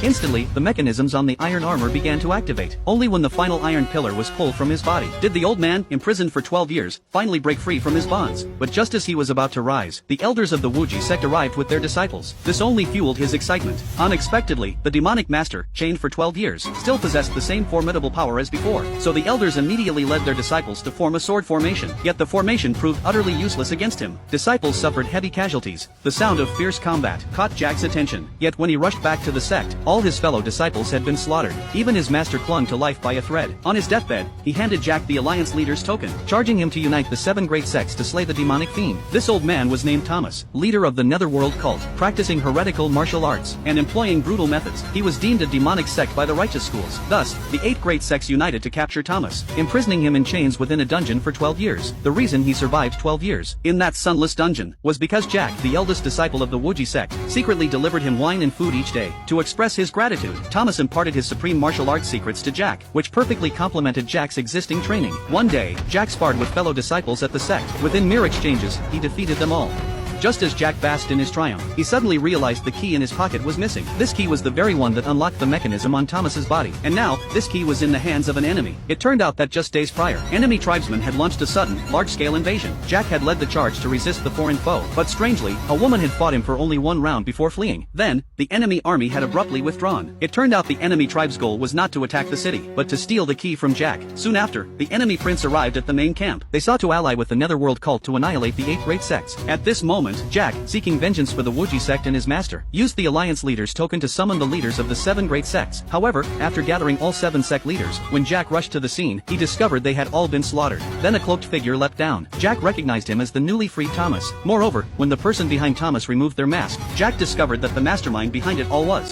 Instantly, the mechanisms on the iron armor began to activate. Only when the final iron pillar was pulled from his body did the old man, imprisoned for 12 years, finally break free from his bonds. But just as he was about to rise, the elders of the Wuji sect arrived with their disciples. This only fueled his excitement. Unexpectedly, the demonic master, chained for 12 years, still possessed the same formidable power as before. So the elders immediately led their disciples to form a sword formation. Yet the formation proved utterly useless against him. Disciples suffered heavy casualties. The sound of fierce combat caught Jack's attention. Yet when he rushed back to the sect, all his fellow disciples had been slaughtered. Even his master clung to life by a thread. On his deathbed, he handed Jack the Alliance leader's token, charging him to unite the 7 great sects to slay the demonic fiend. This old man was named Thomas, leader of the Netherworld cult, practicing heretical martial arts and employing brutal methods. He was deemed a demonic sect by the righteous schools. Thus, the 8 great sects united to capture Thomas, imprisoning him in chains within a dungeon for 12 years. The reason he survived 12 years in that sunless dungeon was because Jack, the eldest disciple of the Wuji sect, secretly delivered him wine and food each day. To express his gratitude, Thomas imparted his supreme martial arts secrets to Jack, which perfectly complemented Jack's existing training. One day, Jack sparred with fellow disciples at the sect. Within mere exchanges, he defeated them all. Just as Jack basked in his triumph, he suddenly realized the key in his pocket was missing. This key was the very one that unlocked the mechanism on Thomas's body. And now, this key was in the hands of an enemy. It turned out that just days prior, enemy tribesmen had launched a sudden, large-scale invasion. Jack had led the charge to resist the foreign foe. But strangely, a woman had fought him for only 1 round before fleeing. Then, the enemy army had abruptly withdrawn. It turned out the enemy tribe's goal was not to attack the city, but to steal the key from Jack. Soon after, the enemy prince arrived at the main camp. They sought to ally with the Netherworld cult to annihilate the 8 great sects. At this moment, Jack, seeking vengeance for the Wuji sect and his master, used the Alliance leader's token to summon the leaders of the 7 great sects. However, after gathering all 7 sect leaders, when Jack rushed to the scene, he discovered they had all been slaughtered. Then a cloaked figure leapt down. Jack recognized him as the newly freed Thomas. Moreover, when the person behind Thomas removed their mask, Jack discovered that the mastermind behind it all was